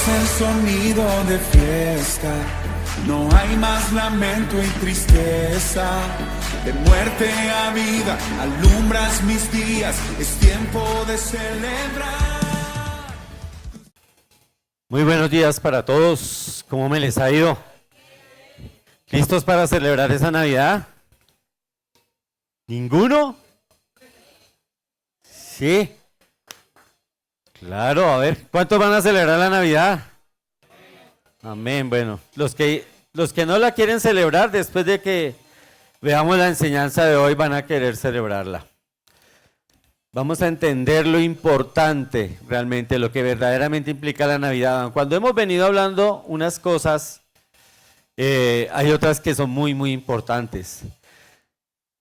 es el sonido de fiesta, no hay más lamento y tristeza. De muerte a vida, alumbras mis días, es tiempo de celebrar. Muy buenos días para todos, ¿cómo me les ha ido? ¿Listos para celebrar esa Navidad? ¿Ninguno? Sí. Claro, a ver, ¿cuántos van a celebrar la Navidad? Amén, bueno, los que no la quieren celebrar, después de que veamos la enseñanza de hoy, van a querer celebrarla. Vamos a entender lo importante, realmente, lo que verdaderamente implica la Navidad. Cuando hemos venido hablando unas cosas, hay otras que son muy, muy importantes,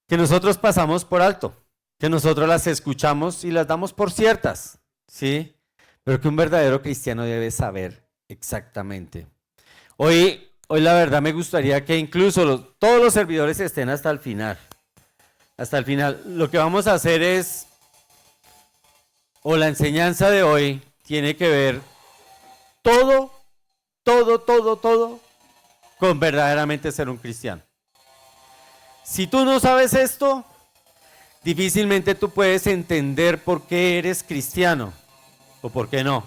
que nosotros pasamos por alto, que nosotros las escuchamos y las damos por ciertas, ¿sí? Pero que un verdadero cristiano debe saber exactamente. Hoy la verdad me gustaría que incluso todos los servidores estén hasta el final. Hasta el final. Lo que vamos a hacer es, o la enseñanza de hoy tiene que ver todo con verdaderamente ser un cristiano. Si tú no sabes esto, difícilmente tú puedes entender por qué eres cristiano o por qué no.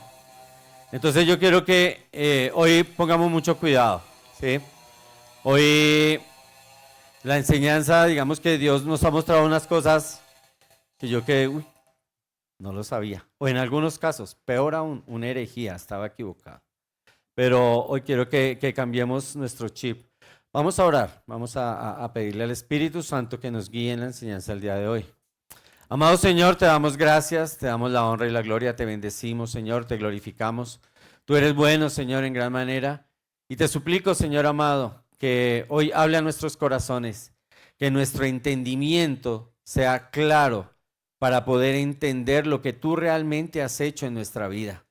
Entonces yo quiero que hoy pongamos mucho cuidado, ¿sí? Hoy la enseñanza, digamos que Dios nos ha mostrado unas cosas que yo no lo sabía. O en algunos casos, peor aún, una herejía, estaba equivocado. Pero hoy quiero que cambiemos nuestro chip. Vamos a orar, vamos a pedirle al Espíritu Santo que nos guíe en la enseñanza del día de hoy. Amado Señor, te damos gracias, te damos la honra y la gloria, te bendecimos, Señor, te glorificamos. Tú eres bueno, Señor, en gran manera. Y te suplico, Señor amado, que hoy hable a nuestros corazones, que nuestro entendimiento sea claro para poder entender lo que tú realmente has hecho en nuestra vida,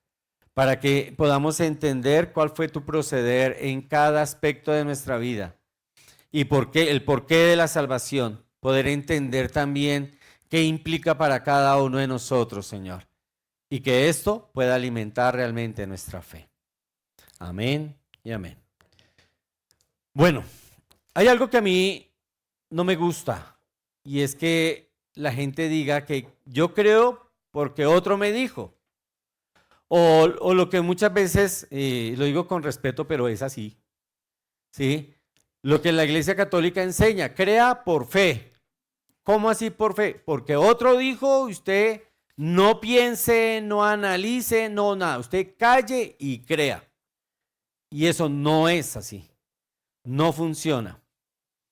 para que podamos entender cuál fue tu proceder en cada aspecto de nuestra vida y el porqué de la salvación, poder entender también qué implica para cada uno de nosotros, Señor, y que esto pueda alimentar realmente nuestra fe. Amén y amén. Bueno, hay algo que a mí no me gusta, y es que la gente diga que yo creo porque otro me dijo. O lo que muchas veces, lo digo con respeto, pero es así, ¿sí? Lo que la Iglesia Católica enseña, crea por fe. ¿Cómo así por fe? Porque otro dijo, usted no piense, no analice, no nada. Usted calle y crea. Y eso no es así. No funciona.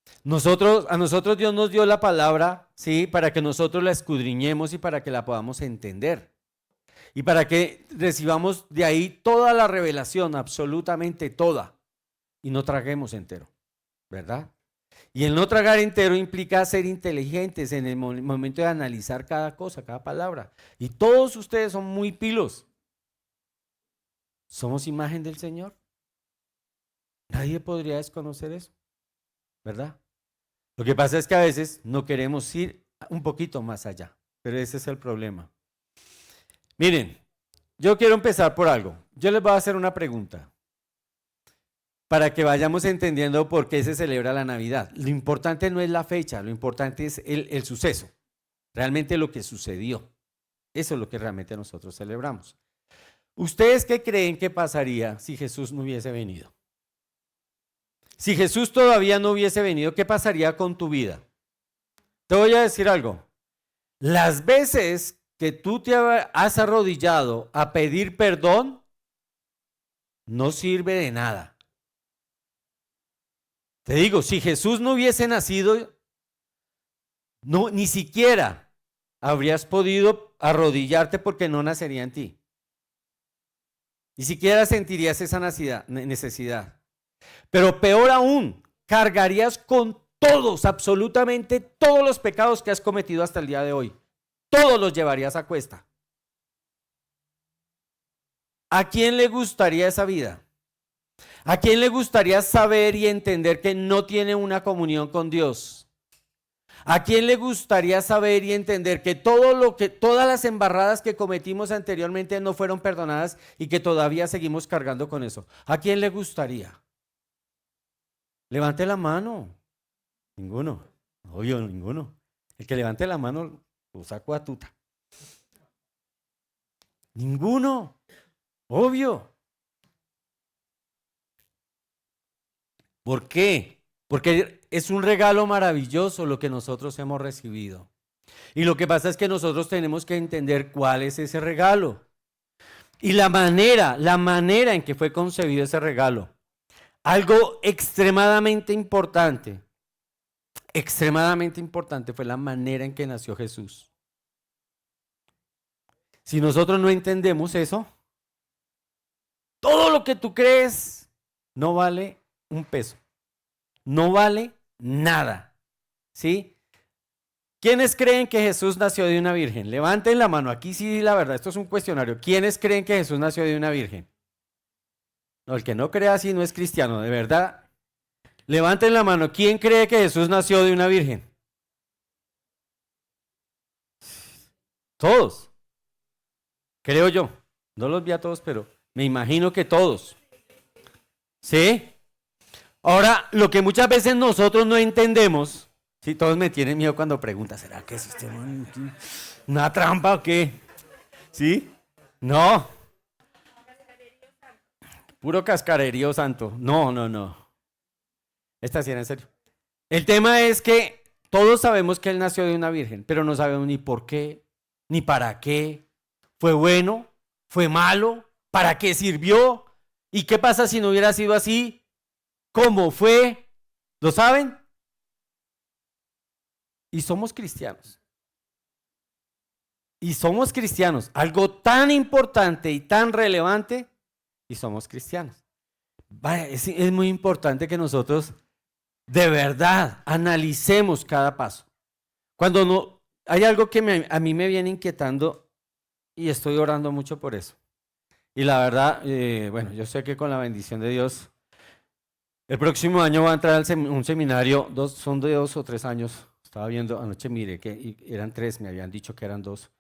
A nosotros Dios nos dio la palabra, ¿sí? Para que nosotros la escudriñemos y para que la podamos entender. Y para que recibamos de ahí toda la revelación, absolutamente toda, y no traguemos entero, ¿verdad? Y el no tragar entero implica ser inteligentes en el momento de analizar cada cosa, cada palabra. Y todos ustedes son muy pilos. ¿Somos imagen del Señor? Nadie podría desconocer eso, ¿verdad? Lo que pasa es que a veces no queremos ir un poquito más allá, pero ese es el problema. Miren, yo quiero empezar por algo. Yo les voy a hacer una pregunta para que vayamos entendiendo por qué se celebra la Navidad. Lo importante no es la fecha, lo importante es el suceso, realmente lo que sucedió. Eso es lo que realmente nosotros celebramos. ¿Ustedes qué creen que pasaría si Jesús no hubiese venido? Si Jesús todavía no hubiese venido, ¿qué pasaría con tu vida? Te voy a decir algo. Las veces que tú te has arrodillado a pedir perdón, no sirve de nada. Te digo, si Jesús no hubiese nacido, no, ni siquiera habrías podido arrodillarte porque no nacería en ti. Ni siquiera sentirías esa necesidad. Pero peor aún, cargarías con todos, absolutamente todos los pecados que has cometido hasta el día de hoy. Todos los llevarías a cuesta. ¿A quién le gustaría esa vida? ¿A quién le gustaría saber y entender que no tiene una comunión con Dios? ¿A quién le gustaría saber y entender que todas las embarradas que cometimos anteriormente no fueron perdonadas y que todavía seguimos cargando con eso? ¿A quién le gustaría? Levante la mano. Ninguno. Obvio, ninguno. El que levante la mano lo saco a tuta. Ninguno. Obvio. ¿Por qué? Porque es un regalo maravilloso lo que nosotros hemos recibido. Y lo que pasa es que nosotros tenemos que entender cuál es ese regalo. Y la manera en que fue concebido ese regalo. Algo extremadamente importante fue la manera en que nació Jesús. Si nosotros no entendemos eso, todo lo que tú crees no vale un peso. No vale nada. ¿Sí? ¿Quiénes creen que Jesús nació de una virgen? Levanten la mano. Aquí sí, la verdad, esto es un cuestionario. ¿Quiénes creen que Jesús nació de una virgen? No, el que no crea así no es cristiano, de verdad. Levanten la mano. ¿Quién cree que Jesús nació de una virgen? Todos. Creo yo. No los vi a todos, pero me imagino que todos. ¿Sí? Ahora, lo que muchas veces nosotros no entendemos, si todos me tienen miedo cuando preguntan, ¿será que es una trampa o qué? ¿Sí? No. Puro cascarerío santo. No. Esta sí era en serio. El tema es que todos sabemos que él nació de una virgen, pero no sabemos ni por qué, ni para qué. ¿Fue bueno? ¿Fue malo? ¿Para qué sirvió? ¿Y qué pasa si no hubiera sido así? ¿Cómo fue? ¿Lo saben? Y somos cristianos. Algo tan importante y tan relevante, y somos cristianos. Vaya, es muy importante que nosotros de verdad analicemos cada paso. Cuando no, hay algo que a mí me viene inquietando y estoy orando mucho por eso. Y la verdad, bueno, yo sé que con la bendición de Dios, el próximo año va a entrar un seminario, son de 2 o 3 años. Estaba viendo, anoche miré que eran 3, me habían dicho que eran 2.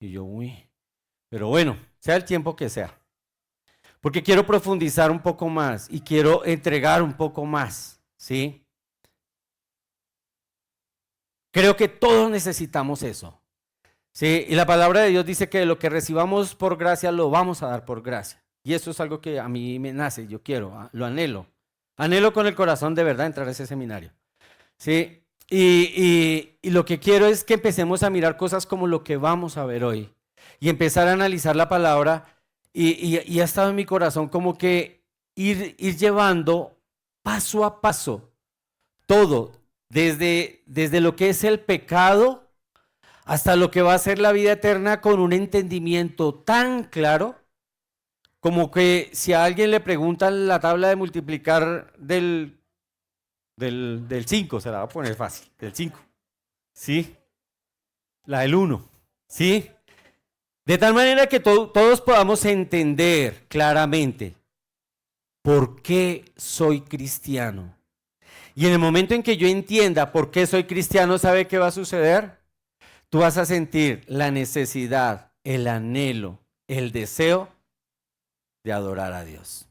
Y yo, pero bueno, sea el tiempo que sea. Porque quiero profundizar un poco más y quiero entregar un poco más, ¿sí? Creo que todos necesitamos eso, ¿sí? Y la palabra de Dios dice que lo que recibamos por gracia lo vamos a dar por gracia. Y eso es algo que a mí me nace, yo quiero, lo anhelo. Anhelo con el corazón de verdad entrar a ese seminario, ¿sí? Y lo que quiero es que empecemos a mirar cosas como lo que vamos a ver hoy y empezar a analizar la palabra y ha estado en mi corazón como que ir llevando paso a paso todo, desde lo que es el pecado hasta lo que va a ser la vida eterna con un entendimiento tan claro como que si a alguien le preguntan la tabla de multiplicar del 5, se la va a poner fácil, del 5, ¿sí? La del 1, ¿sí? De tal manera que todos podamos entender claramente por qué soy cristiano. Y en el momento en que yo entienda por qué soy cristiano, ¿sabe qué va a suceder? Tú vas a sentir la necesidad, el anhelo, el deseo de adorar a Dios.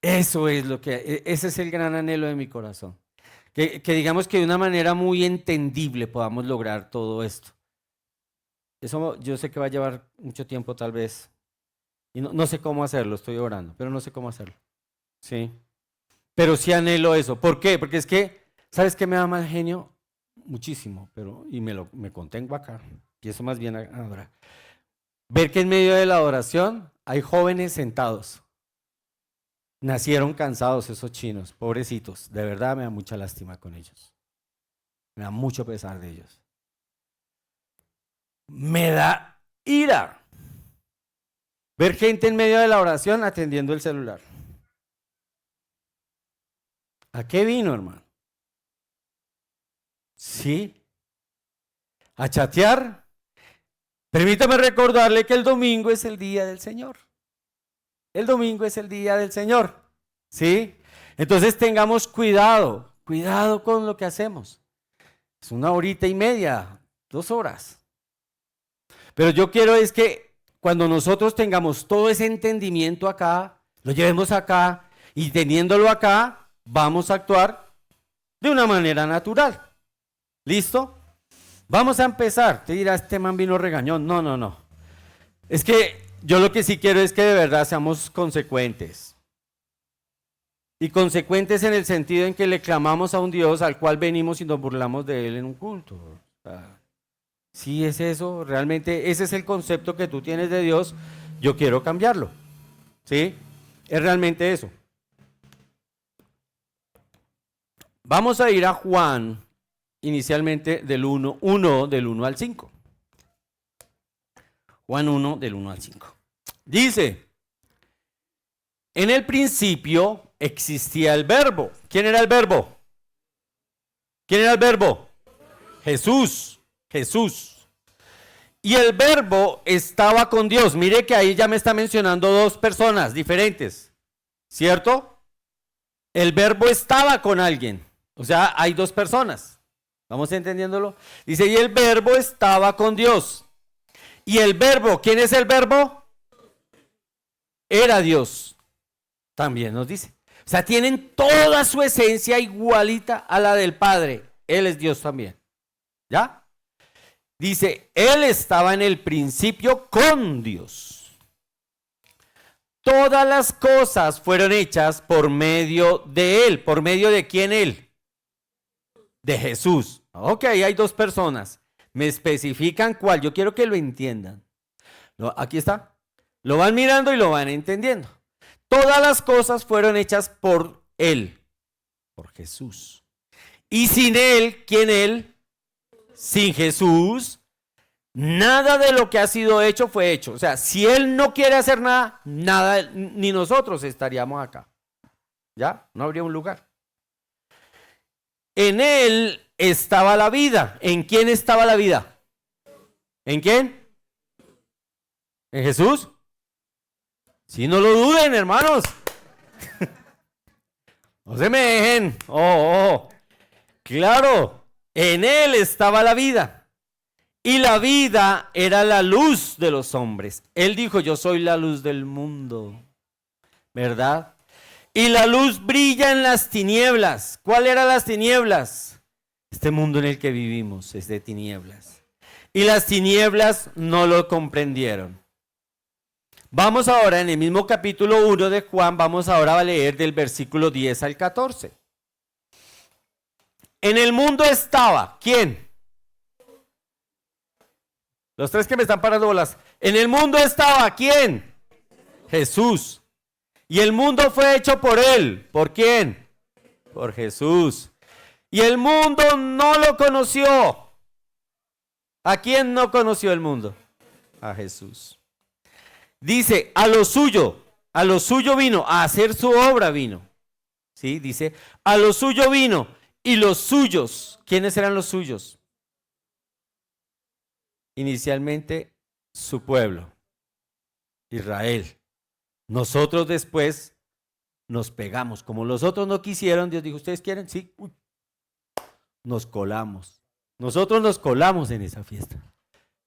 Ese es el gran anhelo de mi corazón. Que digamos que de una manera muy entendible podamos lograr todo esto. Eso yo sé que va a llevar mucho tiempo tal vez. Y no sé cómo hacerlo, estoy orando, pero no sé cómo hacerlo. ¿Sí? Pero sí anhelo eso. ¿Por qué? Porque es que, ¿sabes qué me da mal genio? Muchísimo, y me contengo acá. Y eso más bien adorar. Ver que en medio de la adoración hay jóvenes sentados. Nacieron cansados esos chinos, pobrecitos. De verdad me da mucha lástima con ellos. Me da mucho pesar de ellos. Me da ira ver gente en medio de la oración atendiendo el celular. ¿A qué vino, hermano? ¿Sí? ¿A chatear? Permítame recordarle que el domingo es el día del Señor. El domingo es el día del Señor. ¿Sí? Entonces tengamos cuidado con lo que hacemos. Es 1 horita y media, 2 horas. Pero yo quiero es que cuando nosotros tengamos todo ese entendimiento acá, lo llevemos acá y teniéndolo acá, vamos a actuar de una manera natural. ¿Listo? Vamos a empezar. Te dirá, este man vino regañón. No, no, no. Es que yo lo que sí quiero es que de verdad seamos consecuentes. Y consecuentes en el sentido en que le clamamos a un Dios al cual venimos y nos burlamos de él en un culto. O sea, si es eso, realmente ese es el concepto que tú tienes de Dios, yo quiero cambiarlo. ¿Sí? Es realmente eso. Vamos a ir a Juan, inicialmente del 1 del 1 al 5. Juan 1 del 1 al 5. Dice, en el principio existía el verbo. ¿Quién era el verbo? ¿Quién era el verbo? Jesús. Jesús. Y el verbo estaba con Dios. Mire que ahí ya me está mencionando dos personas diferentes, ¿cierto? El verbo estaba con alguien. O sea, hay dos personas. ¿Vamos entendiéndolo? Dice, y el verbo estaba con Dios. Y el verbo, ¿quién es el verbo? Era Dios. También nos dice. O sea, tienen toda su esencia igualita a la del Padre. Él es Dios también. ¿Ya? Dice, Él estaba en el principio con Dios. Todas las cosas fueron hechas por medio de Él. ¿Por medio de quién Él? De Jesús. Ok, hay dos personas. Me especifican cuál. Yo quiero que lo entiendan. Aquí está. Lo van mirando y lo van entendiendo. Todas las cosas fueron hechas por Él. Por Jesús. Y sin Él, ¿quién Él? Sin Jesús, nada de lo que ha sido hecho fue hecho. O sea, si Él no quiere hacer nada, nada, ni nosotros estaríamos acá. ¿Ya? No habría un lugar. En Él estaba la vida. ¿En quién estaba la vida? ¿En quién? ¿En Jesús? Si no lo duden, hermanos. No se me dejen. Claro, en Él estaba la vida. Y la vida era la luz de los hombres. Él dijo, yo soy la luz del mundo. ¿Verdad? Y la luz brilla en las tinieblas. ¿Cuál eran las tinieblas? Este mundo en el que vivimos es de tinieblas. Y las tinieblas no lo comprendieron. Vamos ahora en el mismo capítulo 1 de Juan, vamos ahora a leer del versículo 10 al 14. En el mundo estaba, ¿quién? Los tres que me están parando bolas. En el mundo estaba, ¿quién? Jesús. Y el mundo fue hecho por Él. ¿Por quién? Por Jesús. Y el mundo no lo conoció. ¿A quién no conoció el mundo? A Jesús. Dice, a lo suyo vino, a hacer su obra vino. ¿Sí? Dice, a lo suyo vino. Y los suyos, ¿quiénes eran los suyos? Inicialmente, su pueblo, Israel. Nosotros después nos pegamos. Como los otros no quisieron, Dios dijo, ¿ustedes quieren? Sí. Uy. Nos colamos. Nosotros nos colamos en esa fiesta.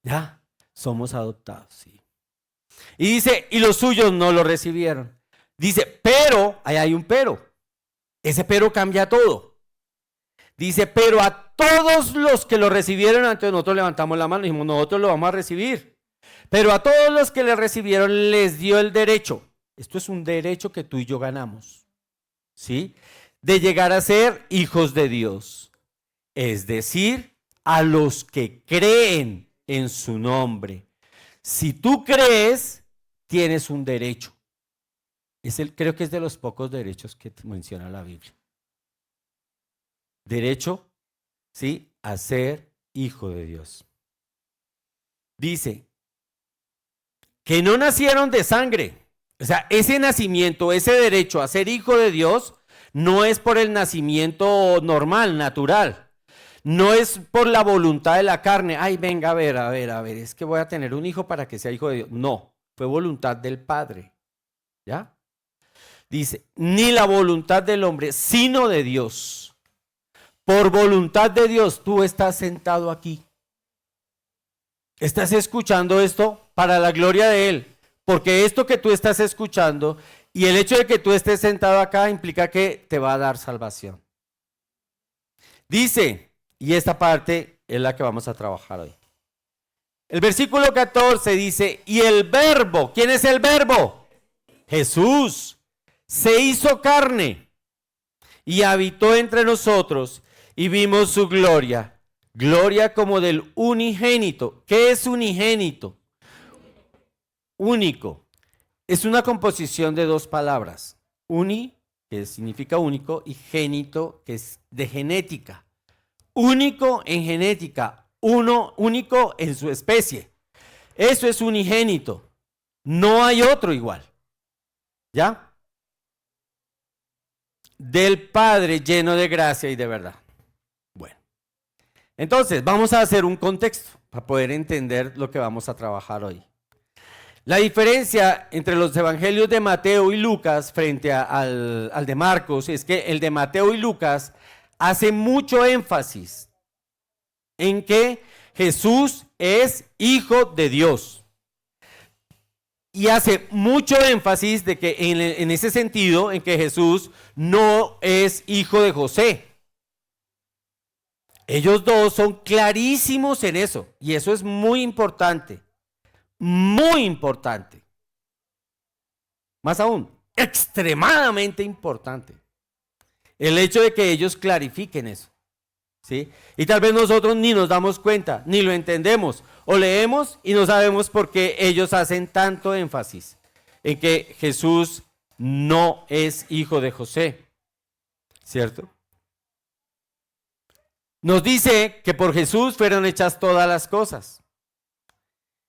Ya, somos adoptados, sí. Y dice, y los suyos no lo recibieron. Dice, pero, ahí hay un pero. Ese pero cambia todo. Dice, pero a todos los que lo recibieron, antes nosotros levantamos la mano y dijimos, nosotros lo vamos a recibir. Pero a todos los que le recibieron les dio el derecho. Esto es un derecho que tú y yo ganamos. ¿Sí? De llegar a ser hijos de Dios. Es decir, a los que creen en su nombre. Si tú crees, tienes un derecho. Creo que es de los pocos derechos que menciona la Biblia. Derecho, ¿sí? A ser hijo de Dios. Dice que no nacieron de sangre. O sea, ese nacimiento, ese derecho a ser hijo de Dios, no es por el nacimiento normal, natural. No es por la voluntad de la carne. Ay, venga, a ver, es que voy a tener un hijo para que sea hijo de Dios. No, fue voluntad del Padre. ¿Ya? Dice, ni la voluntad del hombre, sino de Dios. Por voluntad de Dios, tú estás sentado aquí. Estás escuchando esto para la gloria de Él. Porque esto que tú estás escuchando y el hecho de que tú estés sentado acá implica que te va a dar salvación. Dice, y esta parte es la que vamos a trabajar hoy. El versículo 14 dice, y el verbo, ¿quién es el verbo? Jesús, se hizo carne y habitó entre nosotros y vimos su gloria, gloria como del unigénito. ¿Qué es unigénito? Único. Es una composición de dos palabras. Uni, que significa único, y génito, que es de genética. Único en genética, uno único en su especie. Eso es unigénito. No hay otro igual. ¿Ya? Del Padre lleno de gracia y de verdad. Bueno. Entonces, vamos a hacer un contexto para poder entender lo que vamos a trabajar hoy. La diferencia entre los evangelios de Mateo y Lucas frente al de Marcos es que el de Mateo y Lucas hace mucho énfasis en que Jesús es hijo de Dios. Y hace mucho énfasis de que en ese sentido, en que Jesús no es hijo de José. Ellos dos son clarísimos en eso, y eso es muy importante. Muy importante. Más aún, extremadamente importante. El hecho de que ellos clarifiquen eso. ¿Sí? Y tal vez nosotros ni nos damos cuenta, ni lo entendemos, o leemos y no sabemos por qué ellos hacen tanto énfasis en que Jesús no es hijo de José. ¿Cierto? Nos dice que por Jesús fueron hechas todas las cosas.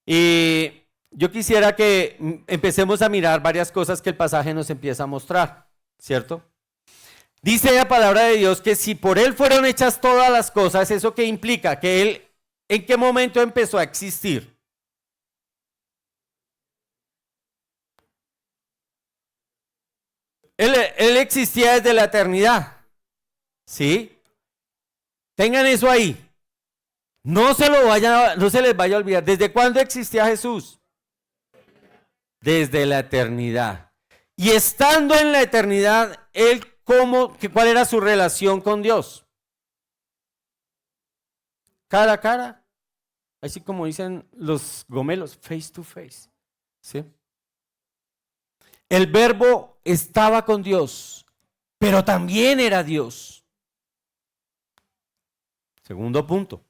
Y yo quisiera que empecemos a mirar varias cosas que el pasaje nos empieza a mostrar, ¿cierto? Dice la palabra de Dios que si por Él fueron hechas todas las cosas, ¿eso qué implica? Que Él, ¿en qué momento empezó a existir? Él existía desde la eternidad, ¿sí? Tengan eso ahí. No se les vaya a olvidar. ¿Desde cuándo existía Jesús? Desde la eternidad. Y estando en la eternidad, ¿cuál era su relación con Dios? Cara a cara. Así como dicen los gomelos, face to face. ¿Sí? El verbo estaba con Dios, pero también era Dios. Segundo punto.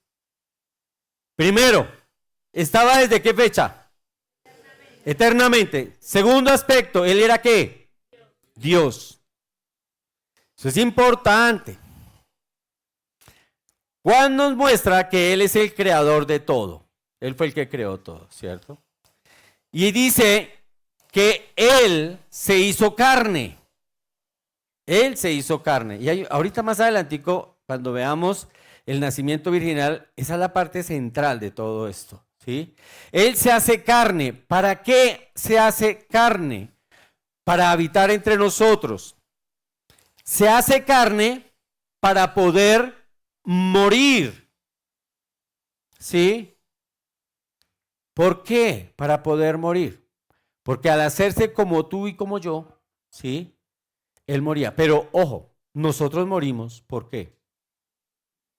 Primero, ¿estaba desde qué fecha? Eternamente. Segundo aspecto, ¿él era qué? Dios. Eso es importante. Juan nos muestra que Él es el creador de todo. Él fue el que creó todo, ¿cierto? Y dice que Él se hizo carne. Él se hizo carne. Y ahorita más adelantico, cuando veamos el nacimiento virginal, esa es la parte central de todo esto, ¿sí? Él se hace carne. ¿Para qué se hace carne? Para habitar entre nosotros. Se hace carne para poder morir. ¿Sí? ¿Por qué? Para poder morir. Porque al hacerse como tú y como yo, ¿sí? Él moría. Pero ojo, nosotros morimos, ¿por qué?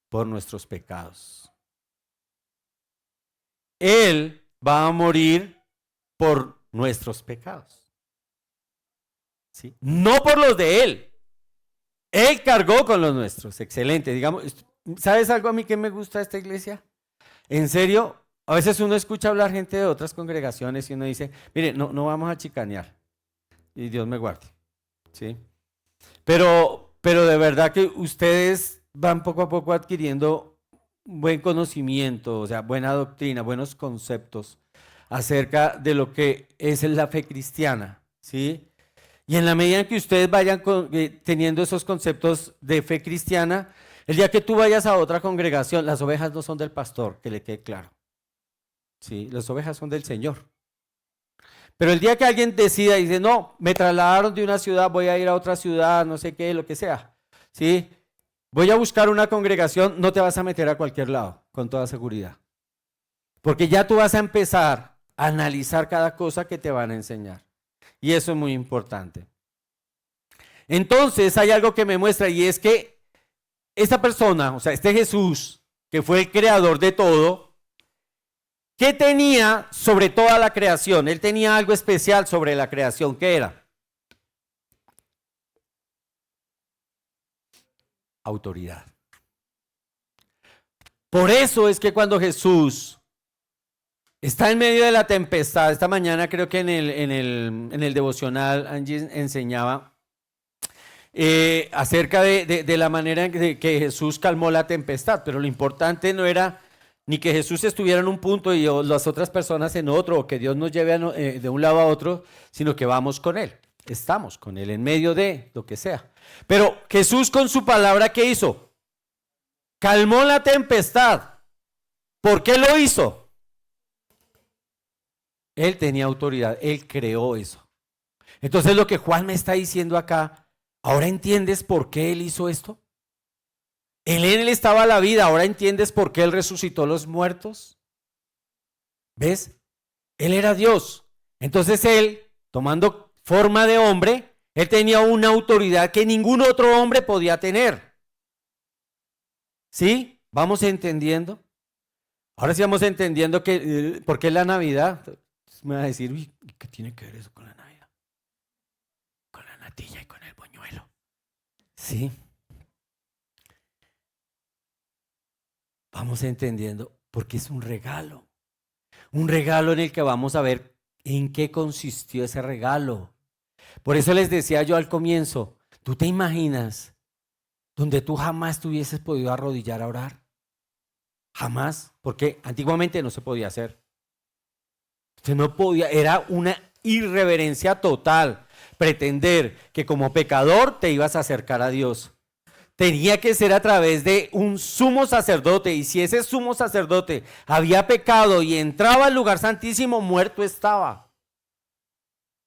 Por nuestros pecados. Él va a morir por nuestros pecados. ¿Sí? No por los de Él. Él cargó con los nuestros. Excelente. Digamos, ¿sabes algo a mí que me gusta de esta iglesia? En serio, a veces uno escucha hablar gente de otras congregaciones y uno dice, mire, no vamos a chicanear. Y Dios me guarde. ¿Sí? Pero de verdad que ustedes van poco a poco adquiriendo buen conocimiento, o sea, buena doctrina, buenos conceptos acerca de lo que es la fe cristiana, ¿sí? Y en la medida en que ustedes vayan teniendo esos conceptos de fe cristiana, el día que tú vayas a otra congregación, las ovejas no son del pastor, que le quede claro. ¿Sí? Las ovejas son del Señor. Pero el día que alguien decida y dice, no, me trasladaron de una ciudad, voy a ir a otra ciudad, no sé qué, lo que sea, ¿sí? voy a buscar una congregación, no te vas a meter a cualquier lado, con toda seguridad. Porque ya tú vas a empezar a analizar cada cosa que te van a enseñar. Y eso es muy importante. Entonces hay algo que me muestra y es que esta persona, o sea, este Jesús, que fue el creador de todo, ¿qué tenía sobre toda la creación? Él tenía algo especial sobre la creación. ¿Qué era? Autoridad. Por eso es que cuando Jesús está en medio de la tempestad, esta mañana creo que en el devocional Angie enseñaba acerca de la manera en que Jesús calmó la tempestad, pero lo importante no era ni que Jesús estuviera en un punto y las otras personas en otro, o que Dios nos lleve de un lado a otro, sino que vamos con Él, estamos con Él en medio de lo que sea. Pero Jesús con su palabra, ¿qué hizo? Calmó la tempestad. ¿Por qué lo hizo? Él tenía autoridad, Él creó eso. Entonces lo que Juan me está diciendo acá, ¿ahora entiendes por qué Él hizo esto? En Él estaba la vida, ¿ahora entiendes por qué Él resucitó los muertos? ¿Ves? Él era Dios. Entonces Él, tomando forma de hombre, Él tenía una autoridad que ningún otro hombre podía tener. ¿Sí? ¿Vamos entendiendo? Ahora sí vamos entendiendo que, ¿por qué la Navidad? Me va a decir, uy, ¿qué tiene que ver eso con la Navidad? Con la natilla y con el buñuelo. ¿Sí? Vamos entendiendo, porque es un regalo en el que vamos a ver en qué consistió ese regalo. Por eso les decía yo al comienzo, ¿tú te imaginas donde tú jamás te hubieses podido arrodillar a orar? Jamás, porque antiguamente no se podía hacer. Usted no podía, era una irreverencia total pretender que como pecador te ibas a acercar a Dios. Tenía que ser a través de un sumo sacerdote, y si ese sumo sacerdote había pecado y entraba al lugar santísimo, muerto estaba.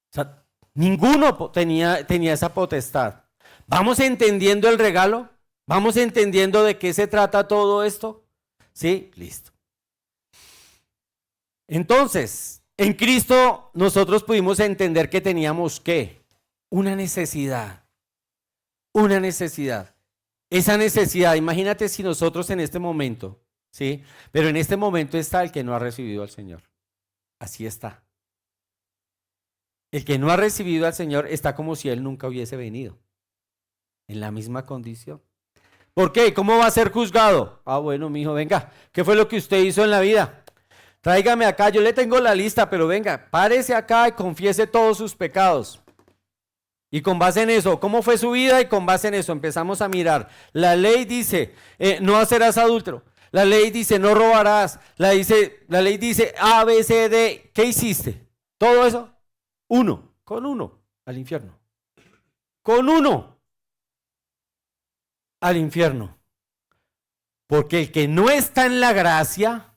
O sea, ninguno tenía esa potestad. ¿Vamos entendiendo el regalo? ¿Vamos entendiendo de qué se trata todo esto? ¿Sí? Listo. Entonces, en Cristo nosotros pudimos entender que teníamos ¿qué? Una necesidad. Una necesidad. Esa necesidad, imagínate si nosotros en este momento, ¿sí? Pero en este momento está el que no ha recibido al Señor. Así está. El que no ha recibido al Señor está como si Él nunca hubiese venido. En la misma condición. ¿Por qué? ¿Cómo va a ser juzgado? Ah, bueno, mijo, venga. ¿Qué fue lo que usted hizo en la vida? Tráigame acá, yo le tengo la lista, pero venga, párese acá y confiese todos sus pecados. Y con base en eso, ¿cómo fue su vida? Y con base en eso empezamos a mirar. La ley dice, no serás adúltero. La ley dice, no robarás. La ley dice, A, B, C, D. ¿Qué hiciste? Todo eso, con uno, al infierno. Con uno, al infierno. Porque el que no está en la gracia,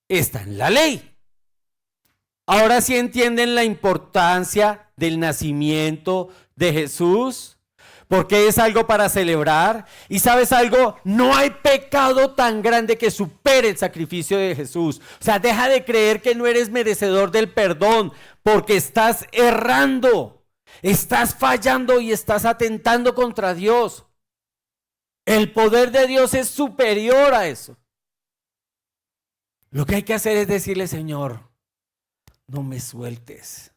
está en la ley. Ahora sí entienden la importancia del nacimiento de Jesús, porque es algo para celebrar. Y sabes algo, no hay pecado tan grande que supere el sacrificio de Jesús. O sea, deja de creer que no eres merecedor del perdón, porque estás errando, estás fallando y estás atentando contra Dios. El poder de Dios es superior a eso. Lo que hay que hacer es decirle, Señor, no me sueltes.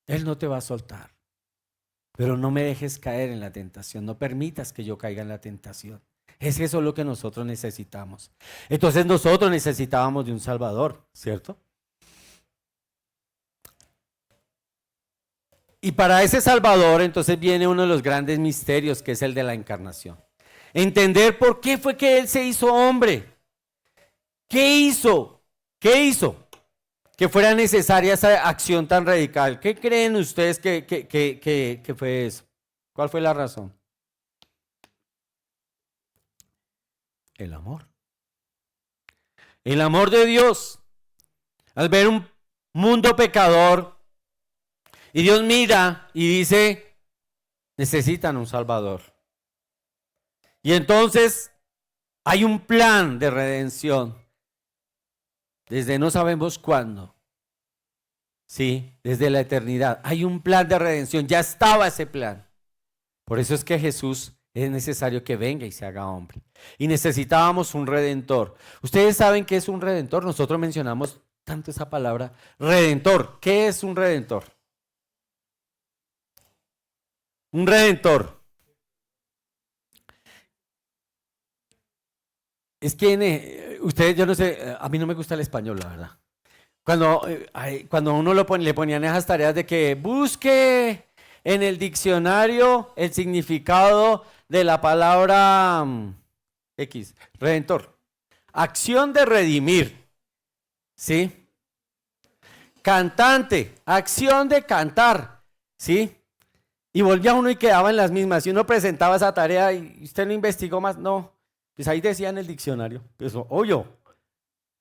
Él no te va a soltar. Pero no me dejes caer en la tentación. No permitas que yo caiga en la tentación. Es eso lo que nosotros necesitamos. Entonces nosotros necesitábamos de un Salvador, ¿cierto? Y para ese Salvador entonces viene uno de los grandes misterios, que es el de la encarnación. Entender por qué fue que Él se hizo hombre. ¿Qué hizo? ¿Qué hizo? Que fuera necesaria esa acción tan radical. ¿Qué creen ustedes que fue eso? ¿Cuál fue la razón? El amor. El amor de Dios. Al ver un mundo pecador, y Dios mira y dice, necesitan un Salvador. Y entonces hay un plan de redención. Desde no sabemos cuándo. Sí, desde la eternidad. Hay un plan de redención. Ya estaba ese plan. Por eso es que Jesús es necesario que venga y se haga hombre. Y necesitábamos un redentor. Ustedes saben qué es un redentor. Nosotros mencionamos tanto esa palabra. Redentor. ¿Qué es un redentor? Un redentor. Es que ustedes, yo no sé, a mí no me gusta el español, la verdad. Cuando uno le ponían esas tareas de que busque en el diccionario el significado de la palabra X, redentor. Acción de redimir, ¿sí? Cantante, acción de cantar, ¿sí? Y volvía uno y quedaba en las mismas. Si uno presentaba esa tarea y usted no investigó más, no. Pues ahí decía en el diccionario. Pues, obvio,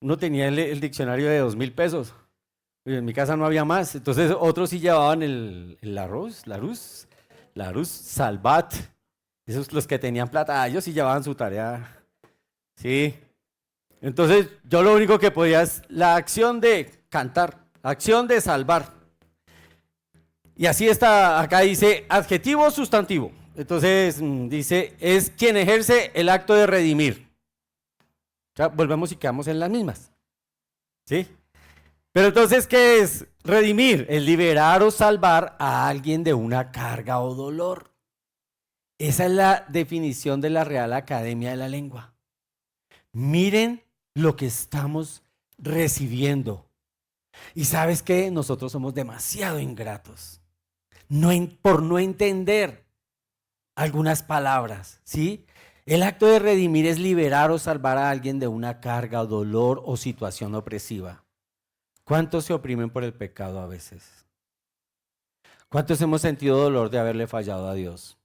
uno tenía el diccionario de 2.000 pesos. En mi casa no había más. Entonces otros sí llevaban el Larus Salvat. Esos los que tenían plata, ellos sí llevaban su tarea. Sí. Entonces yo lo único que podía es la acción de cantar, acción de salvar. Y así está, acá dice adjetivo sustantivo. Entonces dice, es quien ejerce el acto de redimir. Ya volvemos y quedamos en las mismas. ¿Sí? Pero entonces, ¿qué es redimir? Es liberar o salvar a alguien de una carga o dolor. Esa es la definición de la Real Academia de la Lengua. Miren lo que estamos recibiendo. Y ¿sabes qué? Nosotros somos demasiado ingratos. Por no entender algunas palabras, ¿sí? El acto de redimir es liberar o salvar a alguien de una carga, dolor o situación opresiva. ¿Cuántos se oprimen por el pecado a veces? ¿Cuántos hemos sentido dolor de haberle fallado a Dios?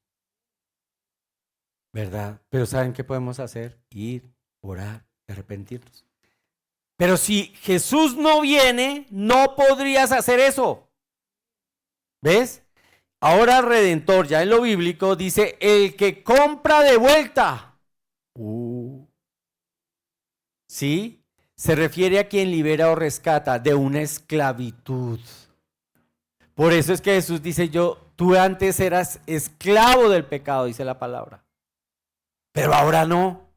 ¿Verdad? Pero ¿saben qué podemos hacer? Ir, orar, arrepentirnos. Pero si Jesús no viene, no podrías hacer eso. ¿Ves? Ahora Redentor, ya en lo bíblico, dice el que compra de vuelta. ¿Sí? Se refiere a quien libera o rescata de una esclavitud. Por eso es que Jesús dice, tú antes eras esclavo del pecado, dice la palabra. Pero ahora no.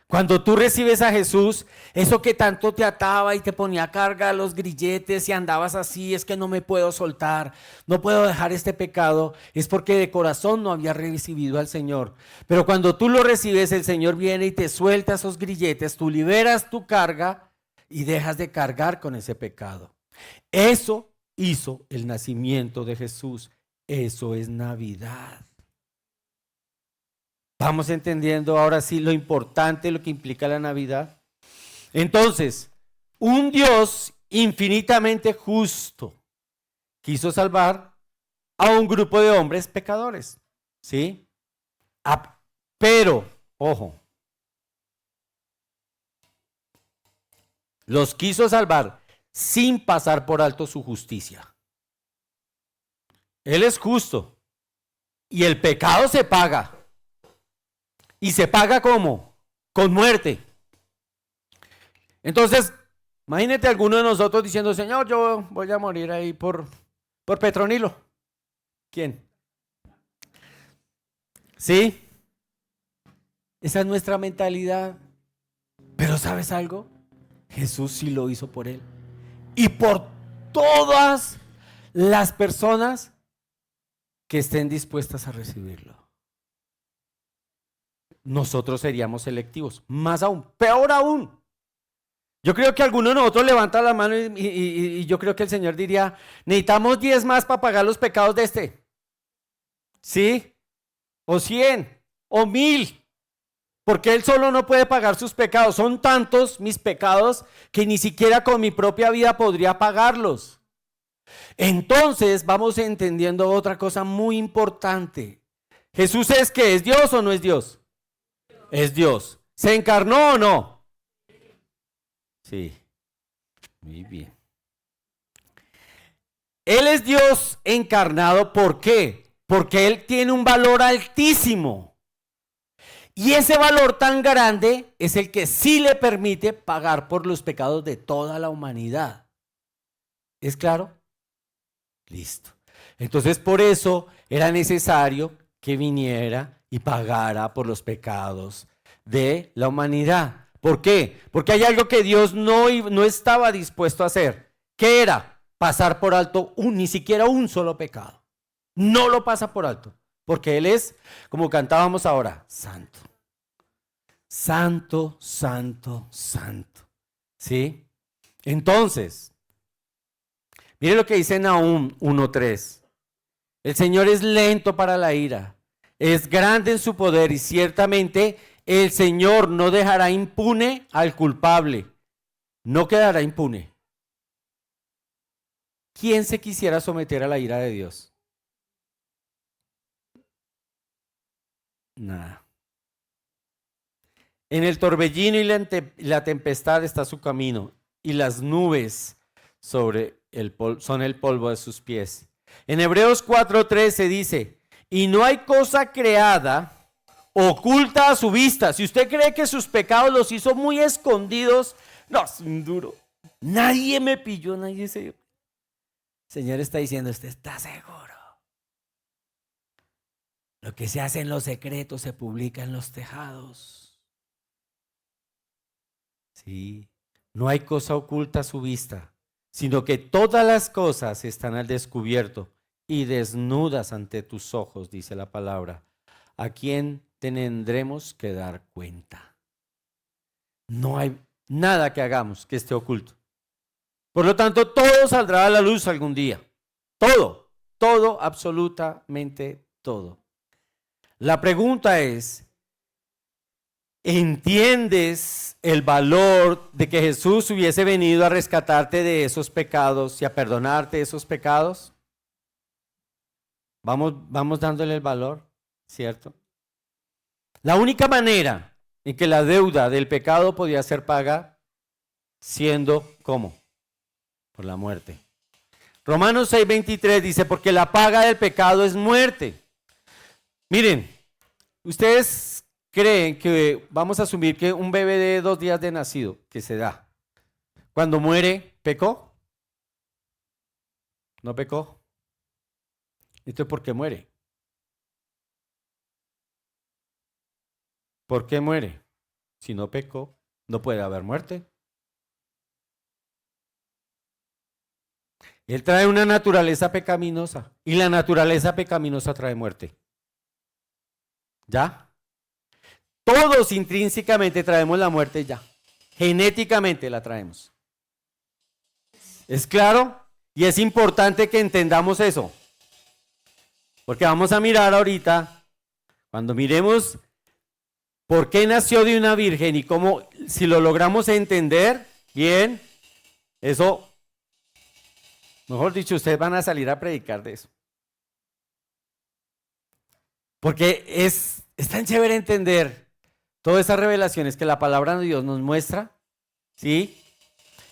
Cuando tú recibes a Jesús, eso que tanto te ataba y te ponía a carga los grilletes y andabas así, es que no me puedo soltar, no puedo dejar este pecado, es porque de corazón no había recibido al Señor. Pero cuando tú lo recibes, el Señor viene y te suelta esos grilletes, tú liberas tu carga y dejas de cargar con ese pecado. Eso hizo el nacimiento de Jesús. Eso es Navidad. Vamos entendiendo ahora sí lo importante, lo que implica la Navidad. Entonces, un Dios infinitamente justo quiso salvar a un grupo de hombres pecadores, ¿sí? Pero, ojo, los quiso salvar sin pasar por alto su justicia. Él es justo y el pecado se paga. ¿Y se paga cómo? Con muerte. Entonces, imagínate alguno de nosotros diciendo, Señor, yo voy a morir ahí por Petronilo. ¿Quién? ¿Sí? Esa es nuestra mentalidad. Pero ¿sabes algo? Jesús sí lo hizo por él. Y por todas las personas que estén dispuestas a recibirlo. Nosotros seríamos selectivos, más aún, peor aún. Yo creo que alguno de nosotros levanta la mano y yo creo que el Señor diría, necesitamos 10 más para pagar los pecados de este. ¿Sí? O 100, o 1000. Porque Él solo no puede pagar sus pecados. Son tantos mis pecados que ni siquiera con mi propia vida podría pagarlos. Entonces vamos entendiendo otra cosa muy importante. ¿Jesús es qué? ¿Es Dios o no es Dios? Es Dios. ¿Se encarnó o no? Sí. Muy bien. Él es Dios encarnado. ¿Por qué? Porque Él tiene un valor altísimo. Y ese valor tan grande es el que sí le permite pagar por los pecados de toda la humanidad. ¿Es claro? Listo. Entonces por eso era necesario que viniera y pagara por los pecados de la humanidad. ¿Por qué? Porque hay algo que Dios no estaba dispuesto a hacer. ¿Qué era? Pasar por alto ni siquiera un solo pecado. No lo pasa por alto. Porque Él es, como cantábamos ahora, santo. Santo, santo, santo. ¿Sí? Entonces, mire lo que dice Nahum 1:3. El Señor es lento para la ira, es grande en su poder y ciertamente el Señor no dejará impune al culpable. No quedará impune. ¿Quién se quisiera someter a la ira de Dios? Nada. En el torbellino y la tempestad está su camino, y las nubes sobre son el polvo de sus pies. En Hebreos 4:13 dice, y no hay cosa creada oculta a su vista. Si usted cree que sus pecados los hizo muy escondidos, no, es un duro. Nadie me pilló, nadie se... El Señor está diciendo, usted está seguro. Lo que se hace en los secretos se publica en los tejados. Sí, no hay cosa oculta a su vista, sino que todas las cosas están al descubierto y desnudas ante tus ojos, dice la palabra. ¿A quién tendremos que dar cuenta? No hay nada que hagamos que esté oculto. Por lo tanto, todo saldrá a la luz algún día. Todo, absolutamente todo. La pregunta es, ¿entiendes el valor de que Jesús hubiese venido a rescatarte de esos pecados y a perdonarte esos pecados? Vamos dándole el valor, ¿cierto? La única manera en que la deuda del pecado podía ser paga, siendo ¿cómo? Por la muerte. Romanos 6:23 dice, porque la paga del pecado es muerte. Miren, ustedes creen que, vamos a asumir que un bebé de 2 días de nacido, que se da, cuando muere, ¿pecó? ¿No pecó? Entonces, ¿por qué muere? ¿Por qué muere? Si no pecó, no puede haber muerte. Él trae una naturaleza pecaminosa y la naturaleza pecaminosa trae muerte. ¿Ya? Todos intrínsecamente traemos la muerte ya. Genéticamente la traemos. ¿Es claro? Y es importante que entendamos eso. Porque vamos a mirar ahorita, cuando miremos por qué nació de una virgen y cómo, si lo logramos entender bien, eso, mejor dicho, ustedes van a salir a predicar de eso. Porque es tan chévere entender todas esas revelaciones que la palabra de Dios nos muestra, ¿sí?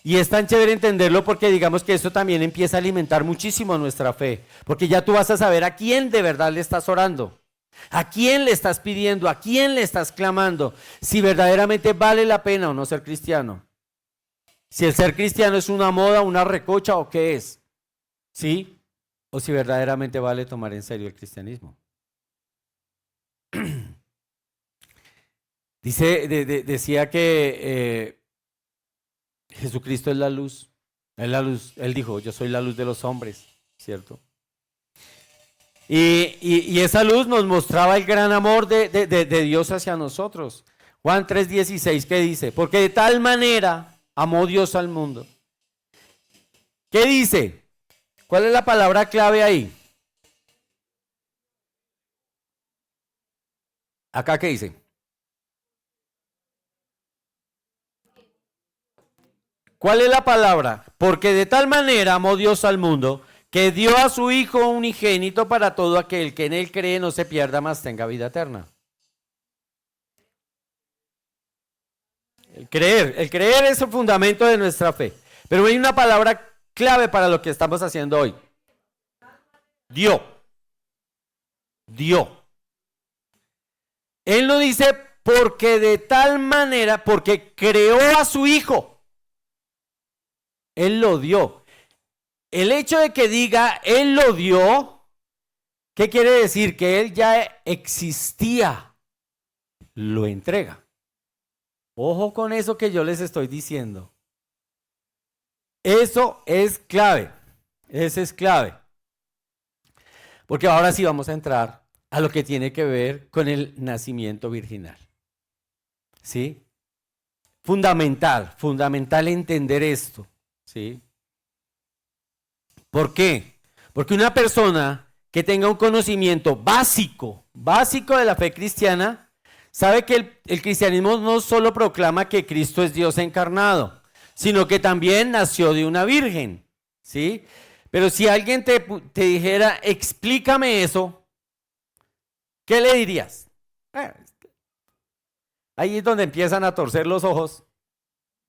Y es tan chévere entenderlo porque digamos que eso también empieza a alimentar muchísimo nuestra fe. Porque ya tú vas a saber a quién de verdad le estás orando, a quién le estás pidiendo, a quién le estás clamando, si verdaderamente vale la pena o no ser cristiano. Si el ser cristiano es una moda, una recocha o qué es, ¿sí? O si verdaderamente vale tomar en serio el cristianismo. Decía que Jesucristo es la luz. Él dijo, yo soy la luz de los hombres, ¿cierto? Y esa luz nos mostraba el gran amor de Dios hacia nosotros. Juan 3:16, ¿qué dice? Porque de tal manera amó Dios al mundo. ¿Qué dice? ¿Cuál es la palabra clave ahí? Acá, ¿qué dice? ¿Cuál es la palabra? Porque de tal manera amó Dios al mundo que dio a su Hijo unigénito para todo aquel que en él cree no se pierda, mas tenga vida eterna. El creer es el fundamento de nuestra fe. Pero hay una palabra clave para lo que estamos haciendo hoy. Dio. Él no dice porque de tal manera, porque creó a su Hijo. Él lo dio. El hecho de que diga Él lo dio, ¿qué quiere decir? Que Él ya existía. Lo entrega. Ojo con eso que yo les estoy diciendo. Eso es clave. Eso es clave. Porque ahora sí vamos a entrar a lo que tiene que ver con el nacimiento virginal. ¿Sí? Fundamental entender esto. ¿Sí? ¿Por qué? Porque una persona que tenga un conocimiento básico de la fe cristiana, sabe que el cristianismo no solo proclama que Cristo es Dios encarnado, sino que también nació de una virgen, ¿sí? Pero si alguien te dijera, explícame eso, ¿qué le dirías? Ahí es donde empiezan a torcer los ojos,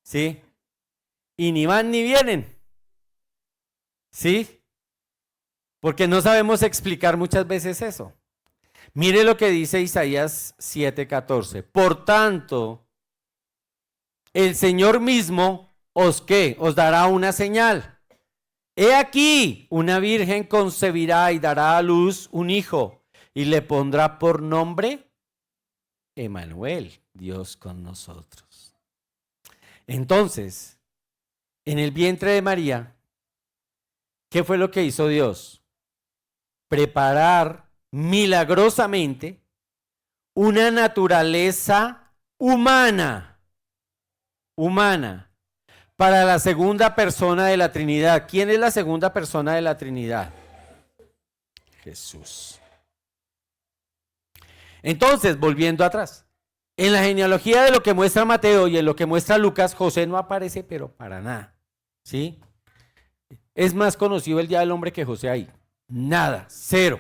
¿sí? Y ni van ni vienen, ¿sí? Porque no sabemos explicar muchas veces eso. Mire lo que dice Isaías 7:14. Por tanto, el Señor mismo os dará una señal. He aquí, una virgen concebirá y dará a luz un hijo, y le pondrá por nombre Emmanuel, Dios con nosotros. Entonces, en el vientre de María, ¿qué fue lo que hizo Dios? Preparar milagrosamente una naturaleza humana para la segunda persona de la Trinidad. ¿Quién es la segunda persona de la Trinidad? Jesús. Entonces, volviendo atrás, en la genealogía de lo que muestra Mateo y en lo que muestra Lucas, José no aparece, pero para nada, ¿sí? Es más conocido el Día del Hombre que José ahí. Nada, cero.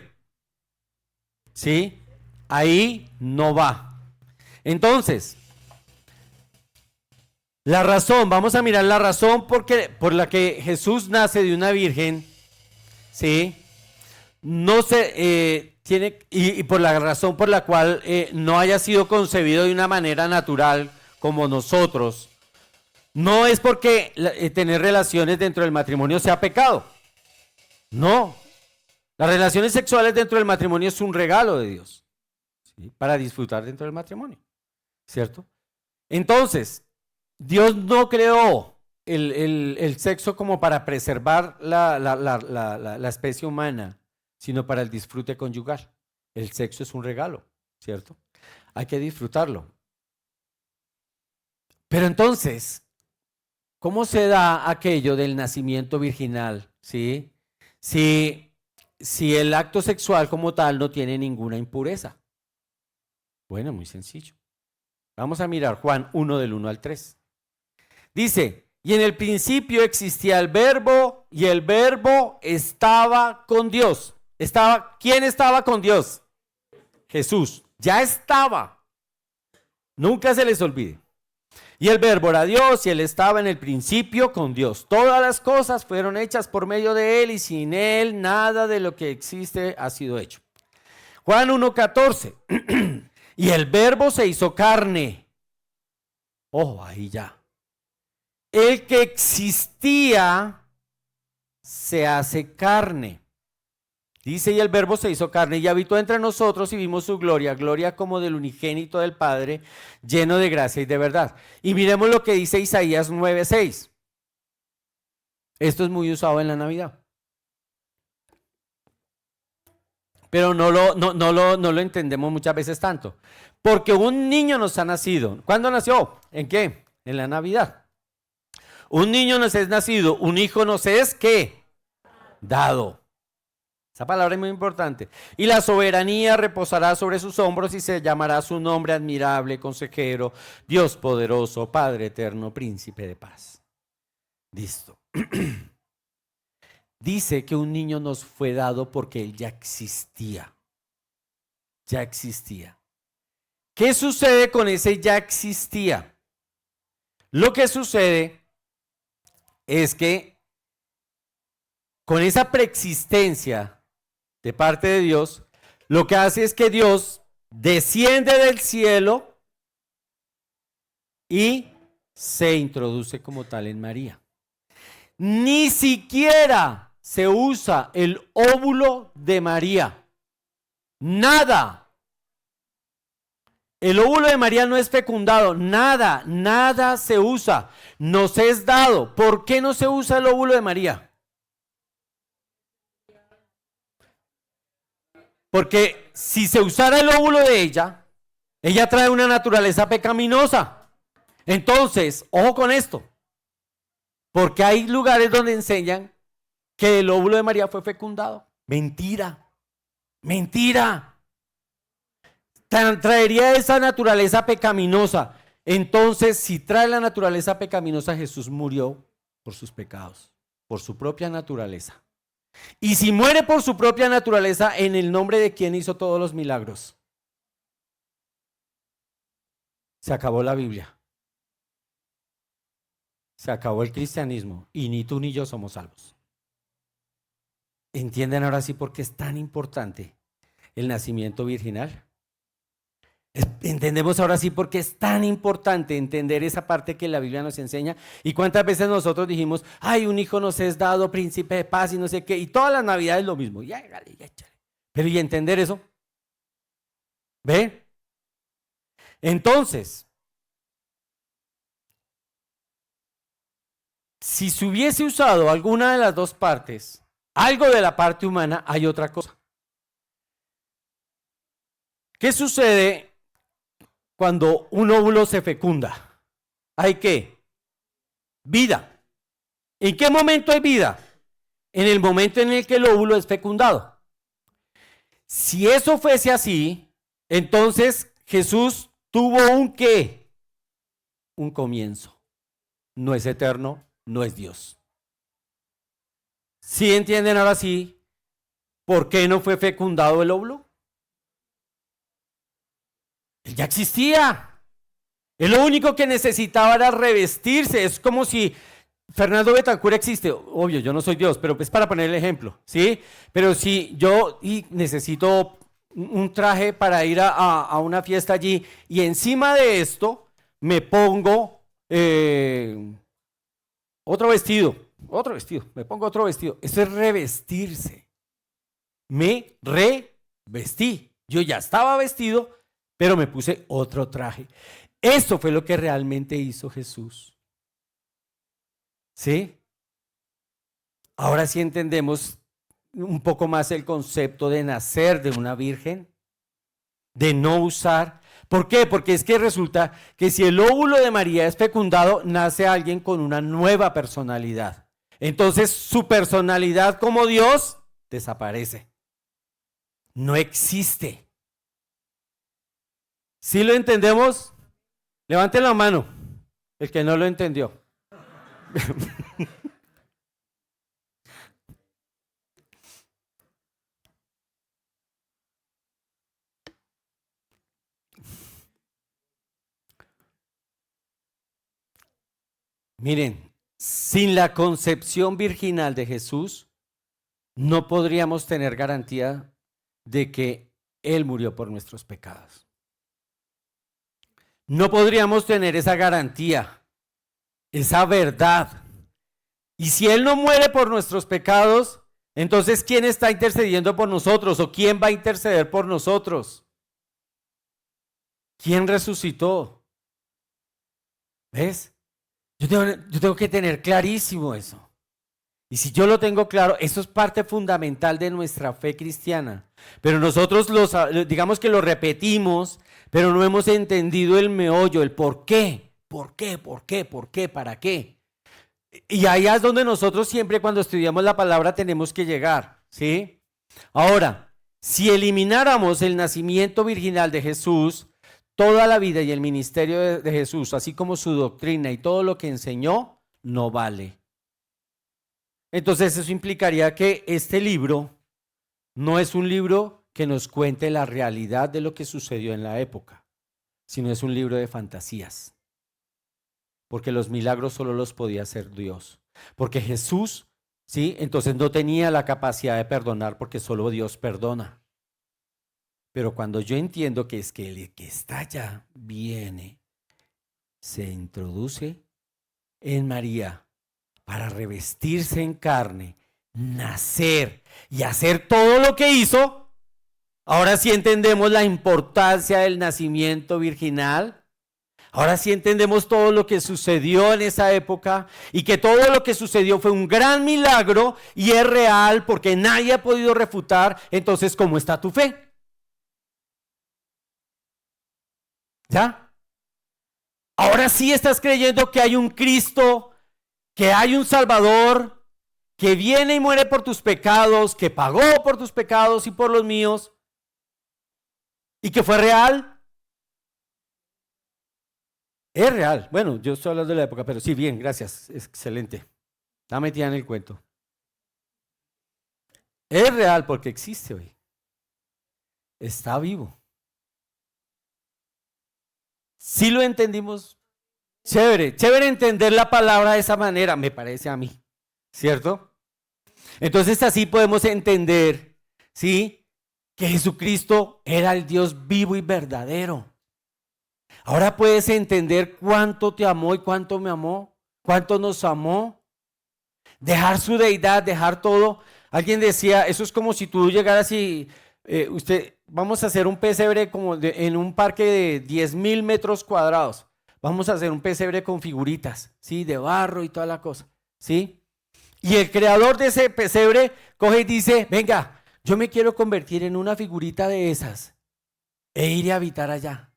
¿Sí? Ahí no va. Entonces, la razón, vamos a mirar la razón por la que Jesús nace de una virgen, ¿sí? No se tiene, y por la razón por la cual no haya sido concebido de una manera natural como nosotros, no es porque tener relaciones dentro del matrimonio sea pecado. No. Las relaciones sexuales dentro del matrimonio es un regalo de Dios, ¿sí? Para disfrutar dentro del matrimonio, ¿cierto? Entonces, Dios no creó el sexo como para preservar la especie humana, sino para el disfrute conyugal. El sexo es un regalo, ¿cierto? Hay que disfrutarlo. Pero entonces, ¿cómo se da aquello del nacimiento virginal? ¿Sí? Si el acto sexual como tal no tiene ninguna impureza. Bueno, muy sencillo. Vamos a mirar Juan 1 del 1 al 3. Dice, y en el principio existía el verbo y el verbo estaba con Dios. ¿Quién estaba con Dios? Jesús. Ya estaba. Nunca se les olvide. Y el verbo era Dios y Él estaba en el principio con Dios. Todas las cosas fueron hechas por medio de Él y sin Él nada de lo que existe ha sido hecho. Juan 1:14. Y el verbo se hizo carne. Ojo, ahí ya. El que existía se hace carne. Dice, y el verbo se hizo carne y habitó entre nosotros y vimos su gloria, gloria como del unigénito del Padre, lleno de gracia y de verdad. Y miremos lo que dice Isaías 9:6. Esto es muy usado en la Navidad. Pero no lo entendemos muchas veces tanto. Porque un niño nos ha nacido. ¿Cuándo nació? ¿En qué? En la Navidad. Un niño nos es nacido, un hijo nos es ¿qué? Dado. Esa palabra es muy importante. Y la soberanía reposará sobre sus hombros y se llamará su nombre admirable, consejero, Dios poderoso, Padre eterno, príncipe de paz. Listo. Dice que un niño nos fue dado porque él ya existía. Ya existía. ¿Qué sucede con ese ya existía? Lo que sucede es que con esa preexistencia de parte de Dios, lo que hace es que Dios desciende del cielo y se introduce como tal en María. Ni siquiera se usa el óvulo de María. Nada. El óvulo de María no es fecundado, nada se usa. Nos es dado. ¿Por qué no se usa el óvulo de María? Porque si se usara el óvulo de ella trae una naturaleza pecaminosa. Entonces, ojo con esto. Porque hay lugares donde enseñan que el óvulo de María fue fecundado. Mentira. Traería esa naturaleza pecaminosa. Entonces, si trae la naturaleza pecaminosa, Jesús murió por sus pecados, por su propia naturaleza. Y si muere por su propia naturaleza, ¿en el nombre de quién hizo todos los milagros? Se acabó la Biblia. Se acabó el cristianismo y ni tú ni yo somos salvos. ¿Entienden ahora sí por qué es tan importante el nacimiento virginal? Entendemos ahora sí por qué es tan importante entender esa parte que la Biblia nos enseña. Y cuántas veces nosotros dijimos, ay, un hijo nos es dado, príncipe de paz y no sé qué, y todas las navidades lo mismo. Pero ¿y entender eso? ¿Ve? Entonces, si se hubiese usado alguna de las dos partes, algo de la parte humana, hay otra cosa. ¿Qué sucede cuando un óvulo se fecunda? ¿Hay qué? Vida. ¿En qué momento hay vida? En el momento en el que el óvulo es fecundado. Si eso fuese así, entonces Jesús tuvo un qué? Un comienzo. No es eterno, no es Dios. ¿Sí entienden ahora sí por qué no fue fecundado el óvulo? Él ya existía. Él lo único que necesitaba era revestirse. Es como si Fernando Betancur existe. Obvio, yo no soy Dios, pero es para poner el ejemplo, ¿sí? Pero si yo necesito un traje para ir a una fiesta allí y encima de esto me pongo otro vestido, me pongo otro vestido. Eso es revestirse. Me revestí. Yo ya estaba vestido, pero me puse otro traje. Esto fue lo que realmente hizo Jesús. ¿Sí? Ahora sí entendemos un poco más el concepto de nacer de una virgen, de no usar. ¿Por qué? Porque es que resulta que si el óvulo de María es fecundado, nace alguien con una nueva personalidad. Entonces su personalidad como Dios desaparece. No existe. ¿Sí lo entendemos? Levanten la mano, el que no lo entendió. Miren, sin la concepción virginal de Jesús, no podríamos tener garantía de que Él murió por nuestros pecados. No podríamos tener esa garantía, esa verdad. Y si Él no muere por nuestros pecados, entonces ¿quién está intercediendo por nosotros? ¿O quién va a interceder por nosotros? ¿Quién resucitó? ¿Ves? Yo tengo que tener clarísimo eso. Y si yo lo tengo claro, eso es parte fundamental de nuestra fe cristiana. Pero nosotros digamos que lo repetimos, pero no hemos entendido el meollo, el por qué, para qué. Y ahí es donde nosotros siempre cuando estudiamos la palabra tenemos que llegar, ¿sí? Ahora, si elimináramos el nacimiento virginal de Jesús, toda la vida y el ministerio de Jesús, así como su doctrina y todo lo que enseñó, no vale. Entonces eso implicaría que este libro no es un libro que nos cuente la realidad de lo que sucedió en la época, sino es un libro de fantasías. Porque los milagros solo los podía hacer Dios. Porque Jesús, ¿sí? Entonces no tenía la capacidad de perdonar porque solo Dios perdona. Pero cuando yo entiendo que es que el que está allá viene, se introduce en María para revestirse en carne, nacer y hacer todo lo que hizo, ahora sí entendemos la importancia del nacimiento virginal. Ahora sí entendemos todo lo que sucedió en esa época y que todo lo que sucedió fue un gran milagro y es real porque nadie ha podido refutar. Entonces, ¿cómo está tu fe? ¿Ya? Ahora sí estás creyendo que hay un Cristo, que hay un Salvador, que viene y muere por tus pecados, que pagó por tus pecados y por los míos, y que fue real. Es real. Bueno, yo estoy hablando de la época, pero sí, bien, gracias. Excelente. Está metida en el cuento. Es real porque existe hoy. Está vivo. Sí lo entendimos. Chévere, chévere entender la palabra de esa manera, me parece a mí. ¿Cierto? Entonces así podemos entender, ¿sí? Que Jesucristo era el Dios vivo y verdadero. Ahora puedes entender cuánto te amó y cuánto me amó, cuánto nos amó. Dejar su deidad, dejar todo. Alguien decía, eso es como si tú llegaras y vamos a hacer un pesebre como en un parque de 10,000 metros cuadrados. Vamos a hacer un pesebre con figuritas, ¿sí? De barro y toda la cosa, ¿sí? Y el creador de ese pesebre coge y dice, venga, yo me quiero convertir en una figurita de esas e ir a habitar allá.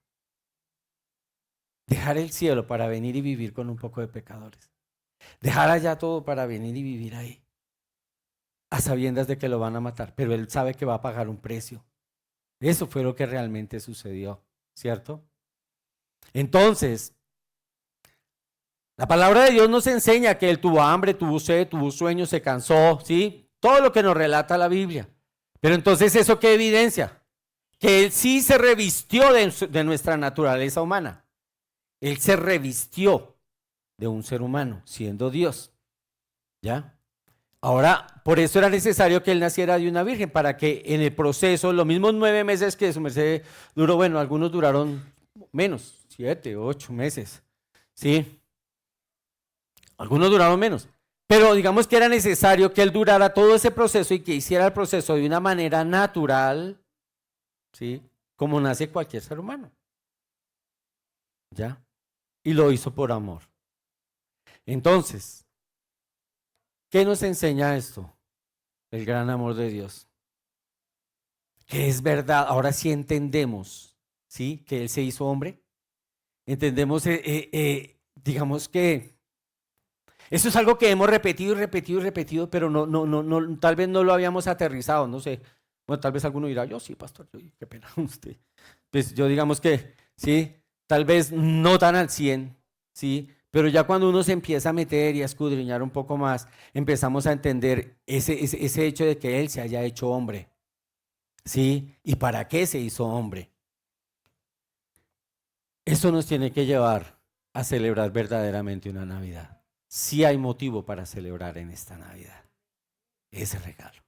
Dejar el cielo para venir y vivir con un poco de pecadores. Dejar allá todo para venir y vivir ahí. A sabiendas de que lo van a matar, pero él sabe que va a pagar un precio. Eso fue lo que realmente sucedió, ¿cierto? Entonces, la palabra de Dios nos enseña que él tuvo hambre, tuvo sed, tuvo sueño, se cansó, ¿sí? Todo lo que nos relata la Biblia. Pero entonces, ¿eso qué evidencia? Que él sí se revistió de nuestra naturaleza humana. Él se revistió de un ser humano, siendo Dios. ¿Ya? Ahora, por eso era necesario que él naciera de una virgen, para que en el proceso, los mismos 9 meses que su merced duró, bueno, algunos duraron menos, 7, 8 meses, ¿sí? Algunos duraron menos, pero digamos que era necesario que él durara todo ese proceso y que hiciera el proceso de una manera natural, ¿sí? Como nace cualquier ser humano. ¿Ya? Y lo hizo por amor. Entonces, ¿qué nos enseña esto? El gran amor de Dios. Que es verdad, ahora sí entendemos, ¿sí? Que Él se hizo hombre. Entendemos, digamos que eso es algo que hemos repetido y repetido y repetido, pero no, tal vez no lo habíamos aterrizado, no sé. Bueno, tal vez alguno dirá, yo sí, pastor, qué pena usted. Pues yo digamos que, sí, tal vez no tan al 100, ¿sí? Pero ya cuando uno se empieza a meter y a escudriñar un poco más, empezamos a entender ese hecho de que Él se haya hecho hombre, ¿sí? ¿Y para qué se hizo hombre? Eso nos tiene que llevar a celebrar verdaderamente una Navidad. Sí hay motivo para celebrar en esta Navidad ese regalo.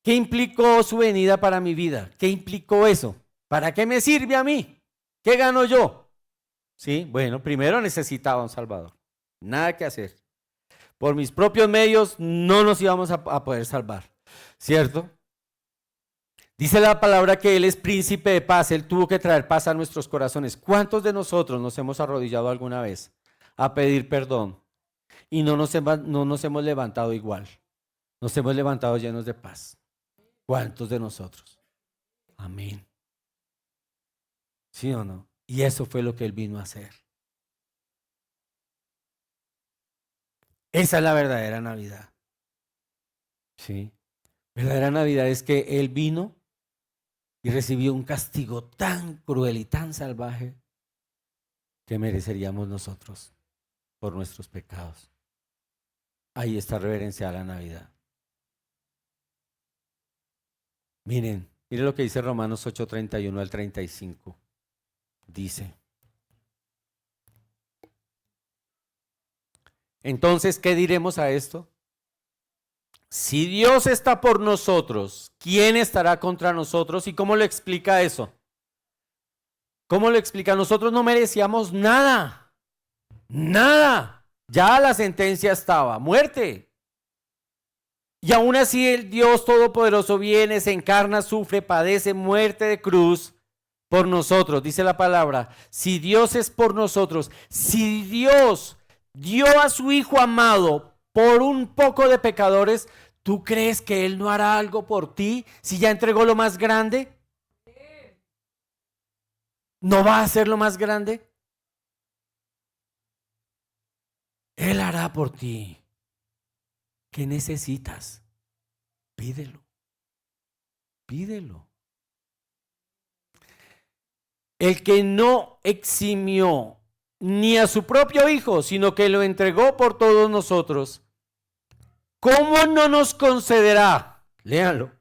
¿Qué implicó su venida para mi vida? ¿Qué implicó eso? ¿Para qué me sirve a mí? ¿Qué gano yo? Sí, bueno, primero necesitaba un Salvador. Nada que hacer. Por mis propios medios no nos íbamos a poder salvar, ¿cierto? Dice la palabra que Él es príncipe de paz. Él tuvo que traer paz a nuestros corazones. ¿Cuántos de nosotros nos hemos arrodillado alguna vez a pedir perdón y no nos hemos levantado igual? Nos hemos levantado llenos de paz. ¿Cuántos de nosotros? Amén. ¿Sí o no? Y eso fue lo que Él vino a hacer. Esa es la verdadera Navidad. ¿Sí? Verdadera Navidad es que Él vino y recibió un castigo tan cruel y tan salvaje que mereceríamos nosotros por nuestros pecados. Ahí está reverenciada la Navidad. Miren lo que dice Romanos 8:31 al 35. Dice: entonces, ¿qué diremos a esto? Si Dios está por nosotros, ¿quién estará contra nosotros? ¿Y cómo lo explica eso? ¿Cómo lo explica? Nosotros no merecíamos nada. Nada. Ya la sentencia estaba, muerte. Y aún así el Dios Todopoderoso viene, se encarna, sufre, padece muerte de cruz por nosotros. Dice la palabra, si Dios es por nosotros, si Dios dio a su Hijo amado por un poco de pecadores, ¿tú crees que Él no hará algo por ti si ya entregó lo más grande? ¿No va a hacer lo más grande? Él hará por ti. ¿Qué necesitas? Pídelo. Pídelo. El que no eximió ni a su propio Hijo, sino que lo entregó por todos nosotros, ¿cómo no nos concederá? Léanlo.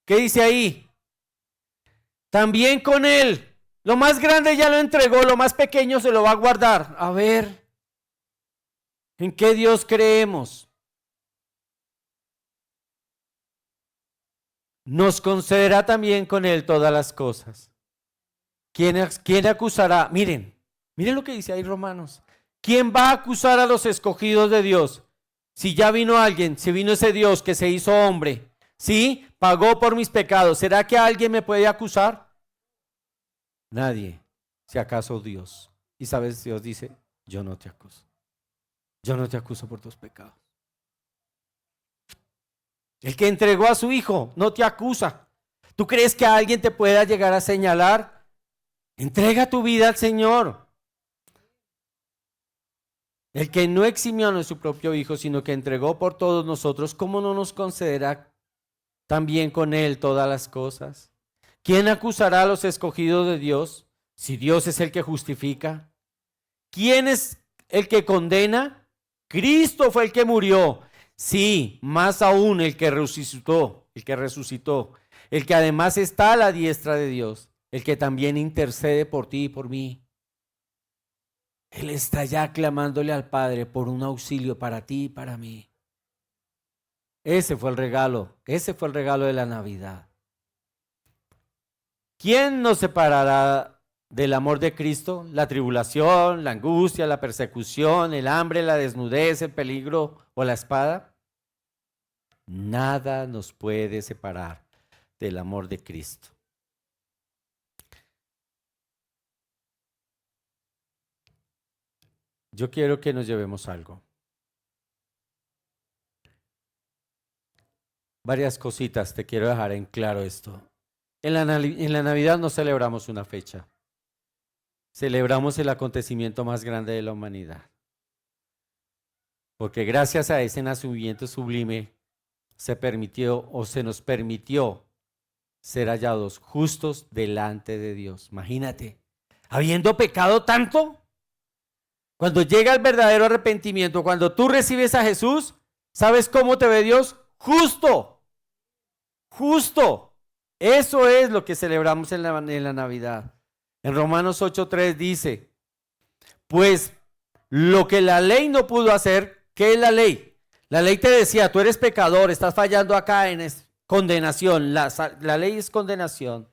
¿Qué dice ahí? También con Él. Lo más grande ya lo entregó, lo más pequeño se lo va a guardar. A ver, ¿en qué Dios creemos? Nos concederá también con Él todas las cosas. ¿Quién acusará? Miren lo que dice ahí Romanos. ¿Quién va a acusar a los escogidos de Dios? Si ya vino alguien, si vino ese Dios que se hizo hombre, ¿sí? Pagó por mis pecados. ¿Será que alguien me puede acusar? Nadie, si acaso Dios. Y sabes, Dios dice, yo no te acuso. Yo no te acuso por tus pecados. El que entregó a su Hijo no te acusa. ¿Tú crees que alguien te pueda llegar a señalar? Entrega tu vida al Señor. El que no eximió a su propio Hijo, sino que entregó por todos nosotros, ¿cómo no nos concederá también con Él todas las cosas? ¿Quién acusará a los escogidos de Dios si Dios es el que justifica? ¿Quién es el que condena? Cristo fue el que murió. Sí, más aún el que resucitó, el que además está a la diestra de Dios, el que también intercede por ti y por mí. Él está ya clamándole al Padre por un auxilio para ti y para mí. Ese fue el regalo de la Navidad. ¿Quién nos separará del amor de Cristo? La tribulación, la angustia, la persecución, el hambre, la desnudez, el peligro o la espada. Nada nos puede separar del amor de Cristo. Yo quiero que nos llevemos algo. Varias cositas, te quiero dejar en claro esto. En la Navidad no celebramos una fecha. Celebramos el acontecimiento más grande de la humanidad. Porque gracias a ese nacimiento sublime se nos permitió ser hallados justos delante de Dios. Imagínate, habiendo pecado tanto, cuando llega el verdadero arrepentimiento, cuando tú recibes a Jesús, ¿sabes cómo te ve Dios? Justo. Justo. Eso es lo que celebramos en la Navidad. En Romanos 8:3 dice, pues lo que la ley no pudo hacer, ¿qué es la ley? La ley te decía, tú eres pecador, estás fallando acá en condenación. La ley es condenación.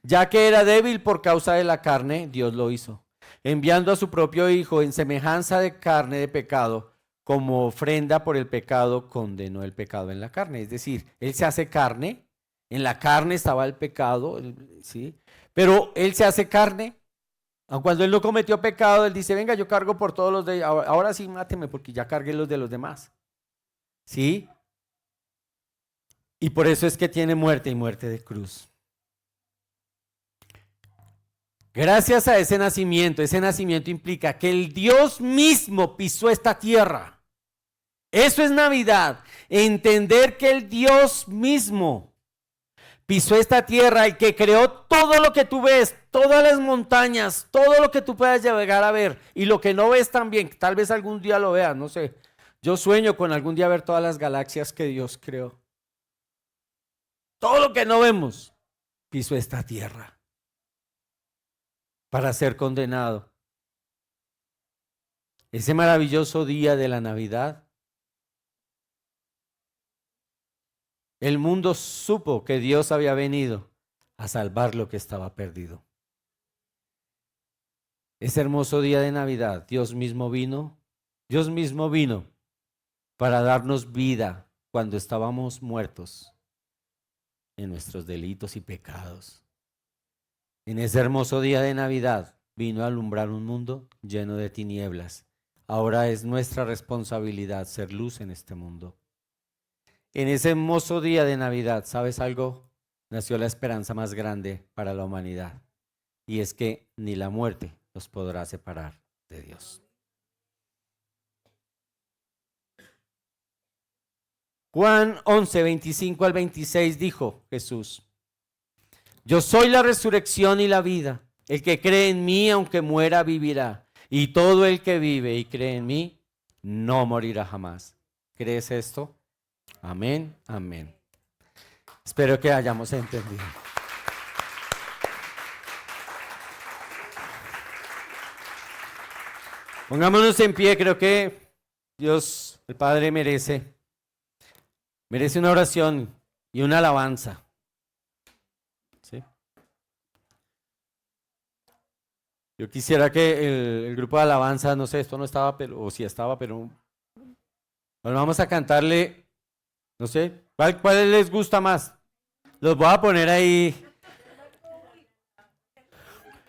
Ya que era débil por causa de la carne, Dios lo hizo, enviando a su propio Hijo en semejanza de carne de pecado, como ofrenda por el pecado, condenó el pecado en la carne. Es decir, Él se hace carne. En la carne estaba el pecado, ¿sí? Pero Él se hace carne. Aun cuando Él no cometió pecado, Él dice, venga, yo cargo por todos los de ahora sí máteme porque ya cargué los de los demás. ¿Sí? Y por eso es que tiene muerte y muerte de cruz. Gracias a ese nacimiento implica que el Dios mismo pisó esta tierra. Eso es Navidad. Entender que el Dios mismo pisó esta tierra, el que creó todo lo que tú ves, todas las montañas, todo lo que tú puedas llegar a ver y lo que no ves también, tal vez algún día lo veas, no sé. Yo sueño con algún día ver todas las galaxias que Dios creó. Todo lo que no vemos pisó esta tierra para ser condenado. Ese maravilloso día de la Navidad, el mundo supo que Dios había venido a salvar lo que estaba perdido. Ese hermoso día de Navidad, Dios mismo vino para darnos vida cuando estábamos muertos en nuestros delitos y pecados. En ese hermoso día de Navidad vino a alumbrar un mundo lleno de tinieblas. Ahora es nuestra responsabilidad ser luz en este mundo. En ese hermoso día de Navidad, ¿sabes algo? Nació la esperanza más grande para la humanidad. Y es que ni la muerte los podrá separar de Dios. Juan 11, 25 al 26 dijo Jesús: yo soy la resurrección y la vida. El que cree en mí, aunque muera, vivirá. Y todo el que vive y cree en mí, no morirá jamás. ¿Crees esto? Amén, amén. Espero que hayamos entendido. Pongámonos en pie, creo que Dios, el Padre, merece una oración y una alabanza. ¿Sí? Yo quisiera que el grupo de alabanza, no sé, esto no estaba, pero, o sí estaba, pero bueno, vamos a cantarle, no sé, ¿cuál les gusta más? Los voy a poner ahí.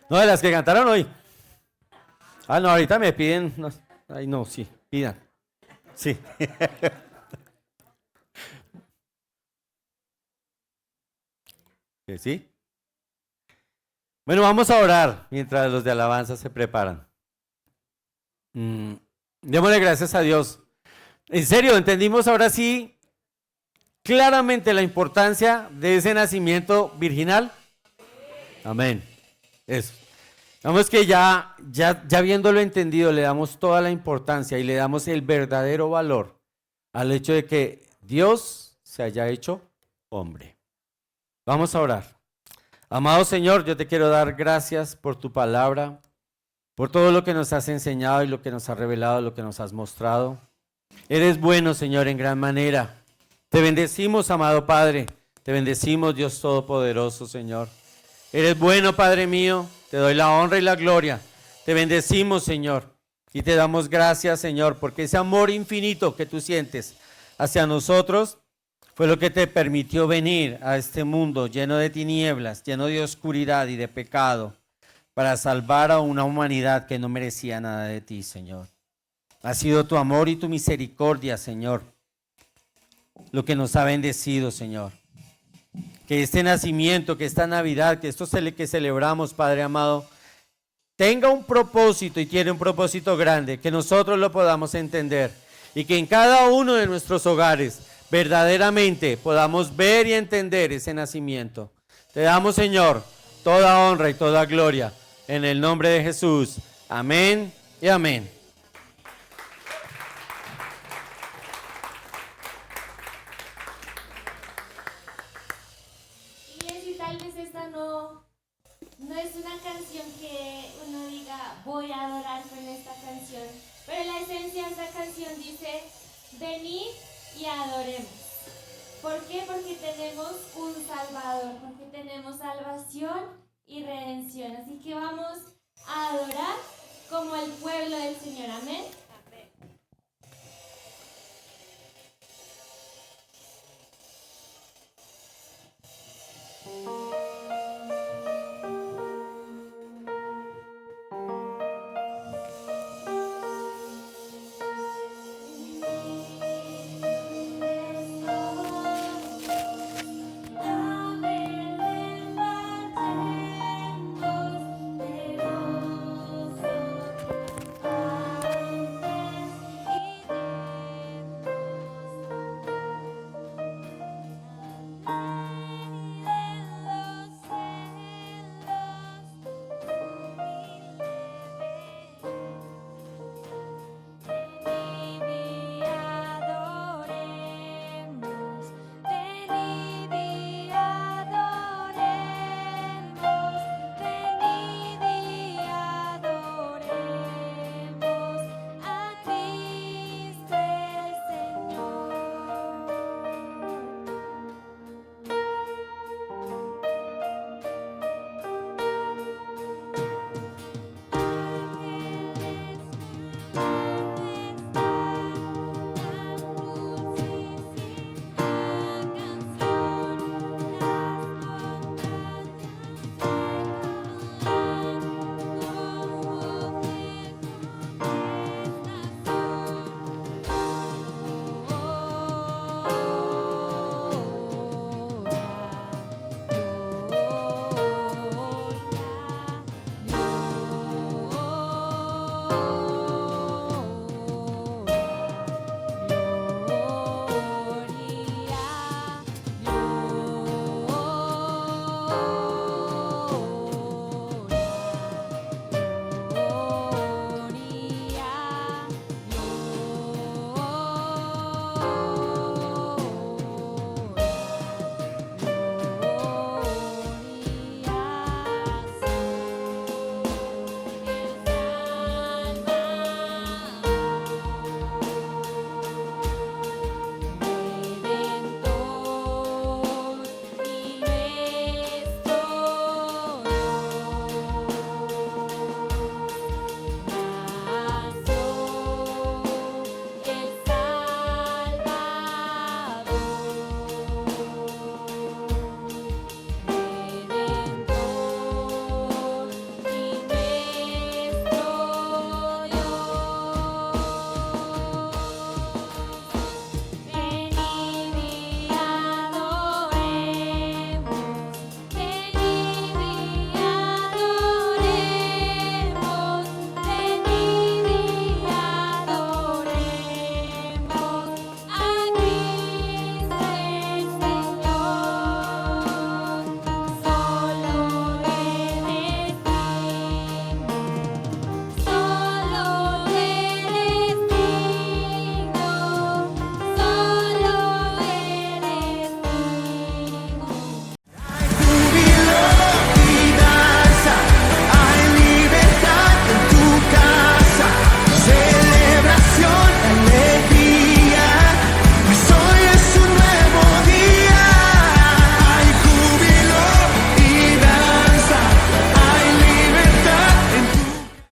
No, de las que cantaron hoy. Ah, no, ahorita me piden. No, ay, no, sí, pidan. Sí. ¿Sí? Bueno, vamos a orar mientras los de alabanza se preparan. Démosle gracias a Dios. En serio, entendimos ahora sí claramente la importancia de ese nacimiento virginal. Amén. Eso. Vamos que ya habiéndolo entendido, le damos toda la importancia y le damos el verdadero valor al hecho de que Dios se haya hecho hombre. Vamos a orar. Amado Señor, yo te quiero dar gracias por tu palabra, por todo lo que nos has enseñado y lo que nos has revelado, lo que nos has mostrado. Eres bueno, Señor, en gran manera. Te bendecimos, amado Padre. Te bendecimos, Dios Todopoderoso, Señor. Eres bueno, Padre mío. Te doy la honra y la gloria. Te bendecimos, Señor. Y te damos gracias, Señor, porque ese amor infinito que tú sientes hacia nosotros fue lo que te permitió venir a este mundo lleno de tinieblas, lleno de oscuridad y de pecado, para salvar a una humanidad que no merecía nada de ti, Señor. Ha sido tu amor y tu misericordia, Señor, lo que nos ha bendecido, Señor. Que este nacimiento, que esta Navidad, que esto que celebramos, Padre amado, tenga un propósito y tiene un propósito grande, que nosotros lo podamos entender y que en cada uno de nuestros hogares verdaderamente podamos ver y entender ese nacimiento. Te damos, Señor, toda honra y toda gloria en el nombre de Jesús. Amén y amén. No es una canción que uno diga voy a adorar con esta canción, pero la esencia de esta canción dice venid y adoremos. ¿Por qué? Porque tenemos un Salvador, porque tenemos salvación y redención, así que vamos a adorar como el pueblo del Señor, amén.